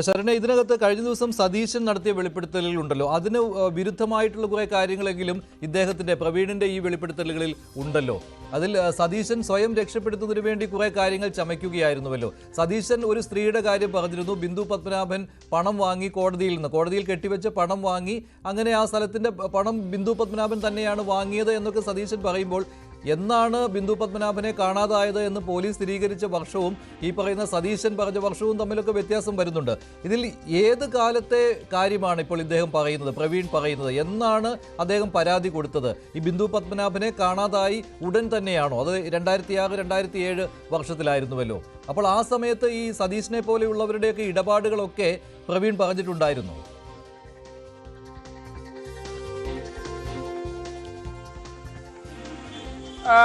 ശരണ, ഇതിനകത്ത് കഴിഞ്ഞ ദിവസം സതീശൻ നടത്തിയ വെളിപ്പെടുത്തലുകളുണ്ടല്ലോ, അതിന് വിരുദ്ധമായിട്ടുള്ള കുറേ കാര്യങ്ങളെങ്കിലും പ്രവീണിന്റെ ഈ വെളിപ്പെടുത്തലുകളിൽ ഉണ്ടല്ലോ. അതിൽ സതീശൻ സ്വയം രക്ഷപ്പെടുത്തുന്നതിന് വേണ്ടി കുറേ കാര്യങ്ങൾ ചമയ്ക്കുകയായിരുന്നുവല്ലോ. സതീശൻ ഒരു സ്ത്രീയുടെ കാര്യം പറഞ്ഞിരുന്നു. ബിന്ദു പത്മനാഭൻ പണം വാങ്ങി കോടതിയിൽ കെട്ടിവെച്ച പണം വാങ്ങി, അങ്ങനെ ആ സ്ഥലത്തിന്റെ പണം ബിന്ദു പത്മനാഭൻ തന്നെയാണ് വാങ്ങിയത് എന്നൊക്കെ സതീശൻ പറയുമ്പോൾ, എന്നാണ് ബിന്ദു പത്മനാഭനെ കാണാതായത് എന്ന് പോലീസ് സ്ഥിരീകരിച്ച വർഷവും ഈ പറയുന്ന സതീശൻ പറഞ്ഞ വർഷവും തമ്മിലൊക്കെ വ്യത്യാസം വരുന്നുണ്ട്. ഇതിൽ ഏത് കാലത്തെ കാര്യമാണ് ഇപ്പോൾ പ്രവീൺ പറയുന്നത്? എന്നാണ് അദ്ദേഹം പരാതി കൊടുത്തത്? ഈ ബിന്ദു പത്മനാഭനെ കാണാതായി ഉടൻ തന്നെയാണോ? അത് 2006-2007 വർഷത്തിലായിരുന്നുവല്ലോ. അപ്പോൾ ആ സമയത്ത് ഈ സതീശനെ പോലെയുള്ളവരുടെയൊക്കെ ഇടപാടുകളൊക്കെ പ്രവീൺ പറഞ്ഞിട്ടുണ്ടായിരുന്നു.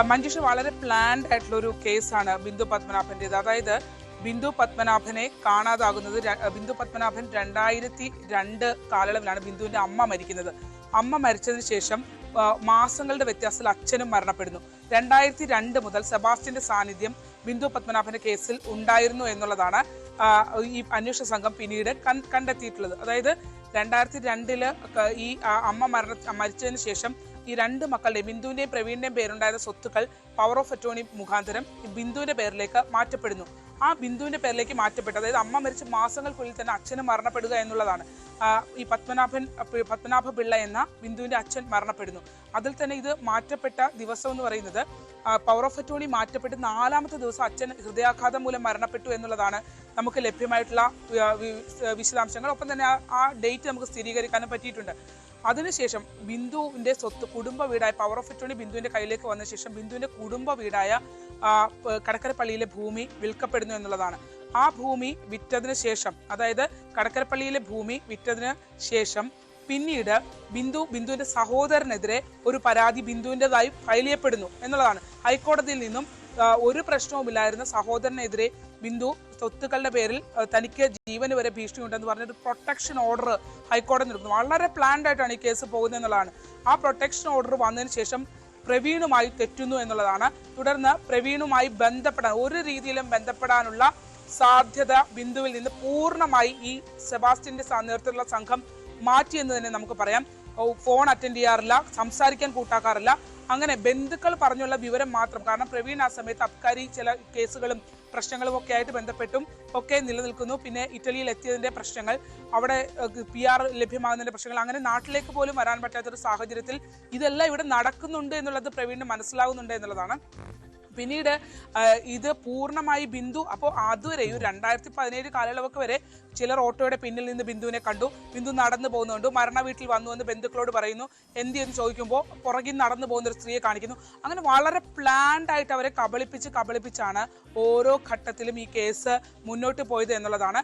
മഞ്ജുഷ, വളരെ പ്ലാൻഡ് ആയിട്ടുള്ള ഒരു കേസാണ് ബിന്ദു പത്മനാഭന്റേത്. അതായത് ബിന്ദു പത്മനാഭനെ കാണാതാകുന്നത്, ബിന്ദു പത്മനാഭൻ 2002 കാലയളവിലാണ് ബിന്ദുവിന്റെ അമ്മ മരിക്കുന്നത്. അമ്മ മരിച്ചതിന് ശേഷം മാസങ്ങളുടെ വ്യത്യാസത്തിൽ അച്ഛനും മരണപ്പെടുന്നു. 2002 മുതൽ സെബാസ്റ്റ്യന്റെ സാന്നിധ്യം ബിന്ദു പത്മനാഭന്റെ കേസിൽ ഉണ്ടായിരുന്നു എന്നുള്ളതാണ് ഈ അന്വേഷണ സംഘം പിന്നീട് കണ്ടെത്തിയിട്ടുള്ളത്. അതായത് 2002 ഈ അമ്മ മരിച്ചതിന് ശേഷം ഈ രണ്ട് മക്കളുടെയും, ബിന്ദുവിന്റെയും പ്രവീണിന്റെയും പേരുണ്ടായിരുന്ന സ്വത്തുക്കൾ പവർ ഓഫ് അറ്റോർണി മുഖാന്തരം ബിന്ദുവിന്റെ പേരിലേക്ക് മാറ്റപ്പെടുന്നു. ആ ബിന്ദുവിന്റെ പേരിലേക്ക് മാറ്റപ്പെട്ടു, അതായത് അമ്മ മരിച്ച മാസങ്ങൾക്കുള്ളിൽ തന്നെ അച്ഛനും മരണപ്പെടുക എന്നുള്ളതാണ്. ഈ പത്മനാഭ പിള്ള എന്ന ബിന്ദുവിന്റെ അച്ഛൻ മരണപ്പെടുന്നു. അതിൽ തന്നെ ഇത് മാറ്റപ്പെട്ട ദിവസം എന്ന് പറയുന്നത്, പവർ ഓഫ് അറ്റോർണി മാറ്റപ്പെട്ട് 4ാമത്തെ ദിവസം അച്ഛൻ ഹൃദയാഘാതം മൂലം മരണപ്പെട്ടു എന്നുള്ളതാണ് നമുക്ക് ലഭ്യമായിട്ടുള്ള വിശദാംശങ്ങൾ. ഒപ്പം തന്നെ ആ ഡേറ്റ് നമുക്ക് സ്ഥിരീകരിക്കാനും പറ്റിയിട്ടുണ്ട്. അതിനുശേഷം ബിന്ദുവിന്റെ സ്വത്ത്, കുടുംബ വീടായ പവർ ഓഫ് അറ്റോർണി ബിന്ദുവിന്റെ കയ്യിലേക്ക് വന്ന ശേഷം ബിന്ദുവിന്റെ കുടുംബ വീടായ കടക്കരപ്പള്ളിയിലെ ഭൂമി വിൽക്കപ്പെടുന്നു എന്നുള്ളതാണ്. ആ ഭൂമി വിറ്റതിന് ശേഷം, അതായത് കടക്കരപ്പള്ളിയിലെ ഭൂമി വിറ്റതിന് ശേഷം പിന്നീട് ബിന്ദുവിന്റെ സഹോദരനെതിരെ ഒരു പരാതി ബിന്ദുവിൻ്റെതായി ഫയൽ ചെയ്യപ്പെടുന്നു എന്നുള്ളതാണ്. ഹൈക്കോടതിയിൽ നിന്നും ഒരു പ്രശ്നവുമില്ലായിരുന്ന സഹോദരനെതിരെ ബിന്ദു സ്വത്തുക്കളുടെ പേരിൽ തനിക്ക് ജീവന് വരെ ഭീഷണിയുണ്ടെന്ന് പറഞ്ഞൊരു പ്രൊട്ടക്ഷൻ ഓർഡർ ഹൈക്കോടതി എടുക്കുന്നു. വളരെ പ്ലാൻഡ് ആയിട്ടാണ് ഈ കേസ് പോകുന്നത് എന്നുള്ളതാണ്. ആ പ്രൊട്ടക്ഷൻ ഓർഡർ വന്നതിന് ശേഷം പ്രവീണുമായി തെറ്റുന്നു എന്നുള്ളതാണ്. തുടർന്ന് പ്രവീണുമായി ഒരു രീതിയിലും ബന്ധപ്പെടാനുള്ള സാധ്യത ബിന്ദുവിൽ നിന്ന് പൂർണ്ണമായി ഈ സെബാസ്റ്റ്യന്റെ നേതൃത്വത്തിലുള്ള സംഘം മാറ്റിയെന്ന് തന്നെ നമുക്ക് പറയാം. ഫോൺ അറ്റൻഡ് ചെയ്യാറില്ല, സംസാരിക്കാൻ കൂട്ടാക്കാറില്ല. അങ്ങനെ ബന്ധുക്കൾ പറഞ്ഞുള്ള വിവരം മാത്രം, കാരണം പ്രവീൺ ആ സമയത്ത് അബ്കാരി ചില കേസുകളും പ്രശ്നങ്ങളും ഒക്കെ ആയിട്ട് ബന്ധപ്പെട്ടും ഒക്കെ നിലനിൽക്കുന്നു. പിന്നെ ഇറ്റലിയിൽ എത്തിയതിന്റെ പ്രശ്നങ്ങൾ, അവിടെ PR ലഭ്യമാകുന്നതിന്റെ പ്രശ്നങ്ങൾ, അങ്ങനെ നാട്ടിലേക്ക് പോലും വരാൻ പറ്റാത്തൊരു സാഹചര്യത്തിൽ ഇതെല്ലാം ഇവിടെ നടക്കുന്നുണ്ട് എന്നുള്ളത് പ്രവീണിന് മനസ്സിലാവുന്നുണ്ട് എന്നുള്ളതാണ്. പിന്നീട് ഇത് പൂർണ്ണമായി ബിന്ദു, അപ്പോൾ അതുവരെ 2017 കാലയളവൊക്കെ വരെ ചിലർ ഓട്ടോയുടെ പിന്നിൽ നിന്ന് ബിന്ദുവിനെ കണ്ടു, ബിന്ദു നടന്നു പോകുന്നുണ്ട്, മരണ വീട്ടിൽ വന്നു എന്ന് ബന്ധുക്കളോട് പറയുന്നു. എന്ന് ചോദിക്കുമ്പോൾ പുറകിൽ നടന്നു പോകുന്ന ഒരു സ്ത്രീയെ കാണിക്കുന്നു. അങ്ങനെ വളരെ പ്ലാൻഡ് ആയിട്ട് അവരെ കബളിപ്പിച്ചാണ് ഓരോ ഘട്ടത്തിലും ഈ കേസ് മുന്നോട്ട് പോയത് എന്നുള്ളതാണ്.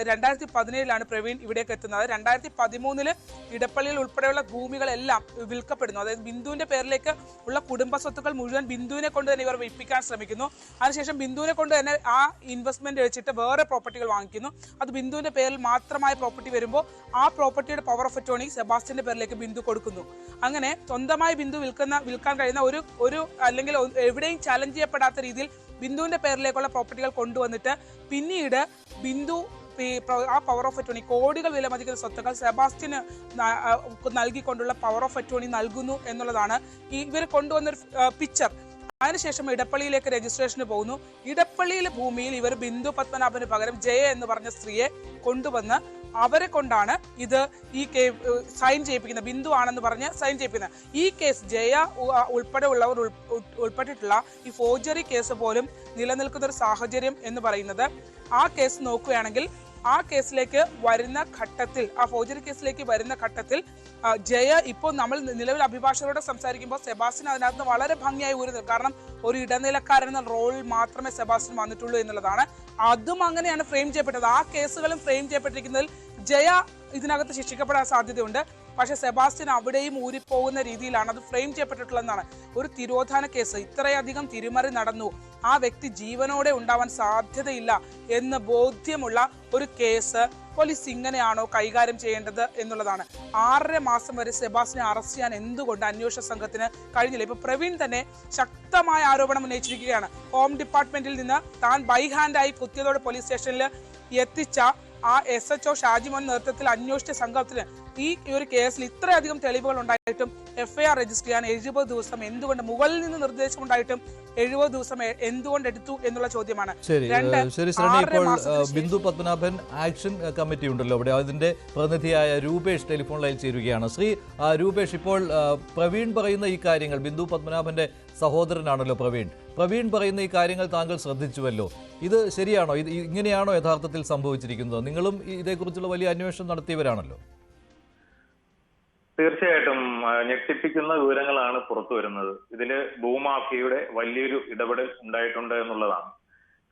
2017 പ്രവീൺ ഇവിടേക്ക് എത്തുന്നത്. 2013 ഇടപ്പള്ളിയിൽ ഉൾപ്പെടെയുള്ള ഭൂമികളെല്ലാം വിൽക്കപ്പെടുന്നു. അതായത് ബിന്ദുവിന്റെ പേരിലേക്ക് ഉള്ള കുടുംബ സ്വത്തുക്കൾ മുഴുവൻ ബിന്ദുവിനെ കൊണ്ട് തന്നെ ഇവർ വിൽപ്പിക്കാൻ ശ്രമിക്കുന്നു. അതിനുശേഷം ബിന്ദുവിനെ കൊണ്ട് തന്നെ ആ ഇൻവെസ്റ്റ്മെന്റ് വെച്ചിട്ട് വേറെ പ്രോപ്പർട്ടികൾ വാങ്ങിക്കുന്നു. അത് ബിന്ദുവിന്റെ പേരിൽ മാത്രമായ പ്രോപ്പർട്ടി വരുമ്പോൾ ആ പ്രോപ്പർട്ടിയുടെ പവർ ഓഫ് അറ്റോർണി സെബാസ്റ്റ്യന്റെ പേരിലേക്ക് ബിന്ദു കൊടുക്കുന്നു. അങ്ങനെ സ്വന്തമായി ബിന്ദു വിൽക്കാൻ കഴിയുന്ന ഒരു അല്ലെങ്കിൽ എവിടെയും ചലഞ്ച് ചെയ്യപ്പെടാത്ത രീതിയിൽ ബിന്ദുവിന്റെ പേരിലേക്കുള്ള പ്രോപ്പർട്ടികൾ കൊണ്ടുവന്നിട്ട് പിന്നീട് ബിന്ദു ആ പവർ ഓഫ് അറ്റോർണി, കോടികൾ വിലമതിക്കുന്ന സ്വത്തുക്കൾ സെബാസ്റ്റ്യന് നൽകിക്കൊണ്ടുള്ള പവർ ഓഫ് അറ്റോർണി നൽകുന്നു എന്നുള്ളതാണ് ഇവർ കൊണ്ടുവന്നൊരു പിക്ചർ. അതിനുശേഷം ഇടപ്പള്ളിയിലേക്ക് രജിസ്ട്രേഷന് പോകുന്നു. ഇടപ്പള്ളിയിലെ ഭൂമിയിൽ ഇവർ ബിന്ദു പത്മനാഭന് പകരം ജയ എന്ന് പറഞ്ഞ സ്ത്രീയെ കൊണ്ടുവന്ന് അവരെ കൊണ്ടാണ് ഇത് സൈൻ ചെയ്യിപ്പിക്കുന്നത്, ബിന്ദു ആണെന്ന് പറഞ്ഞ് സൈൻ ചെയ്യിപ്പിക്കുന്നത്. ഈ കേസ് ജയ ഉൾപ്പെടെയുള്ളവർ ഉൾപ്പെട്ടിട്ടുള്ള ഈ ഫോർജറി കേസ് പോലും നിലനിൽക്കുന്ന ഒരു സാഹചര്യം എന്ന് പറയുന്നത്, ആ കേസ് നോക്കുകയാണെങ്കിൽ ആ കേസിലേക്ക് വരുന്ന ഘട്ടത്തിൽ, ആ ഫോർജറി കേസിലേക്ക് വരുന്ന ഘട്ടത്തിൽ ജയ ഇപ്പോൾ നമ്മൾ നിലവിൽ അഭിഭാഷകരോട് സംസാരിക്കുമ്പോൾ സെബാസ്റ്റ്യൻ അതിനകത്ത് വളരെ ഭംഗിയായി ഊരുന്നത്. കാരണം ഒരു ഇടനിലക്കാരൻ എന്ന റോളിൽ മാത്രമേ സെബാസ്റ്റ്യൻ വന്നിട്ടുള്ളൂ എന്നുള്ളതാണ്. അതും അങ്ങനെയാണ് ഫ്രെയിം ചെയ്യപ്പെട്ടത്. ആ കേസുകളും ഫ്രെയിം ചെയ്യപ്പെട്ടിരിക്കുന്നതിൽ ജയ ഇതിനകത്ത് ശിക്ഷിക്കപ്പെടാൻ സാധ്യതയുണ്ട്. പക്ഷെ സെബാസ്റ്റ്യൻ അവിടെയും ഊരിപ്പോകുന്ന രീതിയിലാണ് അത് ഫ്രെയിം ചെയ്യപ്പെട്ടിട്ടുള്ളതെന്നാണ്. ഒരു തിരോധാന കേസ്, ഇത്രയധികം തിരിമറി നടന്നു, ആ വ്യക്തി ജീവനോടെ ഉണ്ടാവാൻ സാധ്യതയില്ല എന്ന് ബോധ്യമുള്ള ഒരു കേസ് പോലീസ് ഇങ്ങനെയാണോ കൈകാര്യം ചെയ്യേണ്ടത് എന്നുള്ളതാണ്. 6.5 മാസം വരെ സെബാസ്റ്റ്യനെ അറസ്റ്റ് ചെയ്യാൻ എന്തുകൊണ്ട് അന്വേഷണ സംഘത്തിന് കഴിഞ്ഞില്ല? ഇപ്പൊ പ്രവീൺ തന്നെ ശക്തമായ ആരോപണം ഉന്നയിച്ചിരിക്കുകയാണ്. ഹോം ഡിപ്പാർട്ട്മെന്റിൽ നിന്ന് താൻ ബൈ ഹാൻഡായി കുത്തിയതോട് പോലീസ് സ്റ്റേഷനിൽ എത്തിച്ച ആ SHO ഷാജിമോൻ നേതൃത്വത്തിൽ അന്വേഷിച്ച സംഘത്തിന് ഈ ഒരു കേസിൽ ഇത്രയധികം തെളിവുകൾ ഉണ്ടായിട്ടും FIR രജിസ്റ്റർ ചെയ്യാൻ 70 ദിവസം എന്തുകൊണ്ട്, മുകളിൽ നിന്ന് നിർദ്ദേശം ഉണ്ടായിട്ടും 70 ദിവസം എന്തുകൊണ്ട് എടുത്തു എന്നുള്ള ചോദ്യമാണ്. ശരി ശരണി, ഇപ്പോൾ ബിന്ദു പത്മനാഭൻ ആക്ഷൻ കമ്മിറ്റി ഉണ്ടല്ലോ അവിടെ, അതിന്റെ പ്രതിനിധിയായ രൂപേഷ് ടെലിഫോൺ ലൈനിൽ ചേരുകയാണ്. ശ്രീ രൂപേഷ്, ഇപ്പോൾ പ്രവീൺ പറയുന്ന ഈ കാര്യങ്ങൾ, ബിന്ദു പത്മനാഭന്റെ സഹോദരനാണല്ലോ പ്രവീൺ പറയുന്ന ഈ കാര്യങ്ങൾ താങ്കൾ ശ്രദ്ധിച്ചുവല്ലോ. ഇത് ശരിയാണോ? ഇത് ഇങ്ങനെയാണോ യഥാർത്ഥത്തിൽ സംഭവിച്ചിരിക്കുന്നത്? നിങ്ങളും ഇതേക്കുറിച്ചുള്ള വലിയ അന്വേഷണം നടത്തിയവരാണല്ലോ. തീർച്ചയായിട്ടും ഞെട്ടിപ്പിക്കുന്ന വിവരങ്ങളാണ് പുറത്തു വരുന്നത്. ഇതില് ഭൂമാഫിയയുടെ വലിയൊരു ഇടപെടൽ ഉണ്ടായിട്ടുണ്ട് എന്നുള്ളതാണ്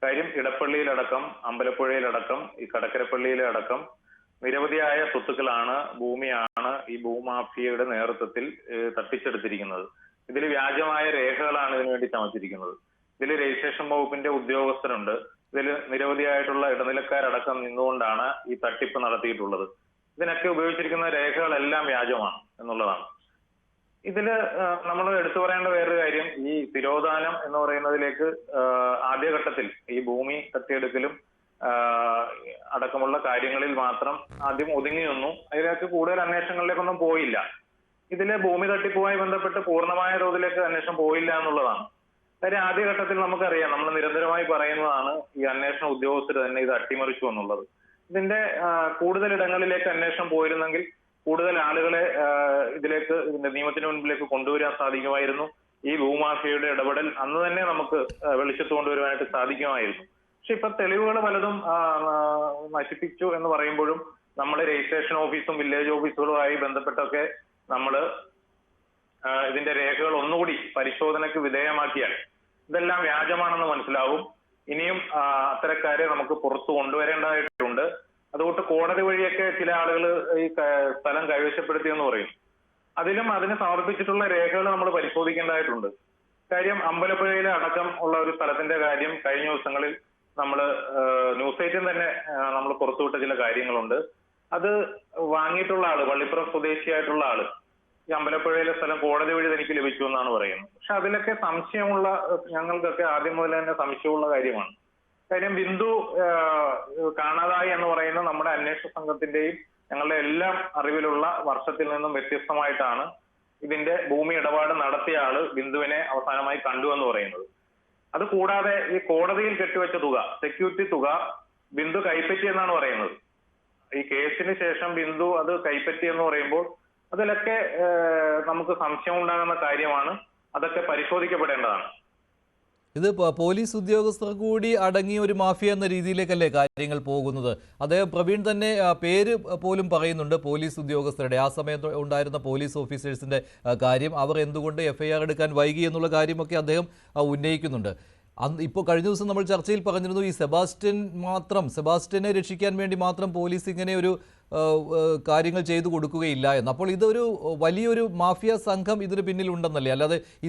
കാര്യം. ഇടപ്പള്ളിയിലടക്കം, അമ്പലപ്പുഴയിലടക്കം, ഈ കടക്കരപ്പള്ളിയിലടക്കം നിരവധിയായ സ്വത്തുക്കളാണ്, ഭൂമിയാണ് ഈ ഭൂമാഫിയയുടെ നേതൃത്വത്തിൽ തട്ടിച്ചെടുത്തിരിക്കുന്നത്. ഇതിൽ വ്യാജമായ രേഖകളാണ് ഇതിനുവേണ്ടി ചമച്ചിരിക്കുന്നത്. ഇതിൽ രജിസ്ട്രേഷൻ വകുപ്പിന്റെ ഉദ്യോഗസ്ഥരുണ്ട്. ഇതിൽ നിരവധിയായിട്ടുള്ള ഇടനിലക്കാരടക്കം നിന്നുകൊണ്ടാണ് ഈ തട്ടിപ്പ് നടത്തിയിട്ടുള്ളത്. ഇതിനൊക്കെ ഉപയോഗിച്ചിരിക്കുന്ന രേഖകളെല്ലാം വ്യാജമാണ് എന്നുള്ളതാണ്. ഇതില് നമ്മൾ എടുത്തു പറയേണ്ട വേറൊരു കാര്യം, ഈ തിരോധാനം എന്ന് പറയുന്നതിലേക്ക് ആദ്യഘട്ടത്തിൽ ഈ ഭൂമി തട്ടിയെടുക്കലും അടക്കമുള്ള കാര്യങ്ങളിൽ മാത്രം ആദ്യം ഒതുങ്ങി നിന്നു. അതിലേക്ക് കൂടുതൽ അന്വേഷണങ്ങളിലേക്കൊന്നും പോയില്ല. ഇതിലെ ഭൂമി തട്ടിപ്പുമായി ബന്ധപ്പെട്ട് പൂർണ്ണമായ തോതിലേക്ക് അന്വേഷണം പോയില്ല എന്നുള്ളതാണ് കാര്യം. ആദ്യഘട്ടത്തിൽ നമുക്കറിയാം, നമ്മൾ നിരന്തരമായി പറയുന്നതാണ്, ഈ അന്വേഷണ ഉദ്യോഗസ്ഥർ തന്നെ ഇത് അട്ടിമറിച്ചു എന്നുള്ളത്. ഇതിന്റെ കൂടുതൽ ഇടങ്ങളിലേക്ക് അന്വേഷണം പോയിരുന്നെങ്കിൽ കൂടുതൽ ആളുകളെ ഇതിലേക്ക്, ഇതിന്റെ നിയമത്തിന് മുൻപിലേക്ക് കൊണ്ടുവരാൻ സാധിക്കുമായിരുന്നു. ഈ ഭൂമാഫിയയുടെ ഇടപെടൽ അന്ന് തന്നെ നമുക്ക് വെളിച്ചത്ത് കൊണ്ടുവരുവാനായിട്ട് സാധിക്കുമായിരുന്നു. പക്ഷെ ഇപ്പൊ തെളിവുകൾ പലതും നശിപ്പിച്ചു എന്ന് പറയുമ്പോഴും നമ്മുടെ രജിസ്ട്രേഷൻ ഓഫീസും വില്ലേജ് ഓഫീസുകളുമായി ബന്ധപ്പെട്ടൊക്കെ നമ്മൾ ഇതിന്റെ രേഖകൾ ഒന്നുകൂടി പരിശോധനയ്ക്ക് വിധേയമാക്കിയാൽ ഇതെല്ലാം വ്യാജമാണെന്ന് മനസ്സിലാവും. ഇനിയും അത്തരക്കാരെ നമുക്ക് പുറത്തു കൊണ്ടുവരേണ്ടതായിട്ടുണ്ട്. അതുകൊണ്ട് കോടതി വഴിയൊക്കെ ചില ആളുകൾ ഈ സ്ഥലം കൈവശപ്പെടുത്തിയെന്ന് പറയും. അതിലും അതിന് സമർപ്പിച്ചിട്ടുള്ള രേഖകൾ നമ്മൾ പരിശോധിക്കേണ്ടതായിട്ടുണ്ട്. കാര്യം, അമ്പലപ്പുഴയിലെ അടക്കം ഉള്ള ഒരു സ്ഥലത്തിന്റെ കാര്യം കഴിഞ്ഞ ദിവസങ്ങളിൽ നമ്മൾ ന്യൂസ് സൈറ്റിൽ തന്നെ നമ്മൾ പുറത്തുവിട്ട ചില കാര്യങ്ങളുണ്ട്. അത് വാങ്ങിയിട്ടുള്ള ആള്, പള്ളിപ്പുറം സ്വദേശിയായിട്ടുള്ള ആള്, ഈ അമ്പലപ്പുഴയിലെ സ്ഥലം കോടതി വഴി തനിക്ക് ലഭിച്ചു എന്നാണ് പറയുന്നത്. പക്ഷെ അതിലൊക്കെ സംശയമുള്ള, ഞങ്ങൾക്കൊക്കെ ആദ്യം മുതൽ തന്നെ സംശയമുള്ള കാര്യമാണ്. കാര്യം, ബിന്ദു കാണാതായി എന്ന് പറയുന്ന നമ്മുടെ അന്വേഷണ സംഘത്തിന്റെയും ഞങ്ങളുടെ എല്ലാം അറിവിലുള്ള വർഷത്തിൽ നിന്നും വ്യത്യസ്തമായിട്ടാണ് ഇതിന്റെ ഭൂമി ഇടപാട് നടത്തിയ ആള് ബിന്ദുവിനെ അവസാനമായി കണ്ടു എന്ന് പറയുന്നത്. അത് കൂടാതെ ഈ കോടതിയിൽ കെട്ടിവെച്ച തുക, സെക്യൂരിറ്റി തുക ബിന്ദു കൈപ്പറ്റിയെന്നാണ് പറയുന്നത്. ഈ കേസിന് ശേഷം ബിന്ദു അത് കൈപ്പറ്റി എന്ന് പറയുമ്പോൾ അതിലൊക്കെ നമുക്ക് സംശയം ഉണ്ടാകുന്ന കാര്യമാണ്. അതൊക്കെ പരിശോധിക്കപ്പെടേണ്ടതാണ്. ഇത് പോലീസ് ഉദ്യോഗസ്ഥർ കൂടി അടങ്ങിയ ഒരു മാഫിയ എന്ന രീതിയിലേക്കല്ലേ കാര്യങ്ങൾ പോകുന്നത്? അദ്ദേഹം പ്രവീൺ തന്നെ പേര് പോലും പറയുന്നുണ്ട് പോലീസ് ഉദ്യോഗസ്ഥരുടെ. ആ സമയത്ത് ഉണ്ടായിരുന്ന പോലീസ് ഓഫീസേഴ്സിന്റെ കാര്യം, അവർ എന്തുകൊണ്ട് FIR എടുക്കാൻ വൈകി എന്നുള്ള കാര്യമൊക്കെ അദ്ദേഹം ഉന്നയിക്കുന്നുണ്ട്. ഇപ്പോൾ കഴിഞ്ഞ ദിവസം നമ്മൾ ചർച്ചയിൽ പറഞ്ഞിരുന്നു, ഈ സെബാസ്റ്റ്യനെ രക്ഷിക്കാൻ വേണ്ടി മാത്രം പോലീസ് ഇങ്ങനെ ഒരു കാര്യങ്ങൾ ചെയ്തു കൊടുക്കുകയില്ല എന്ന്. അപ്പോൾ ഇതൊരു വലിയൊരു മാഫിയ സംഘം ഇതിന് പിന്നിലുണ്ടെന്നല്ലേ? അല്ലാതെ ഈ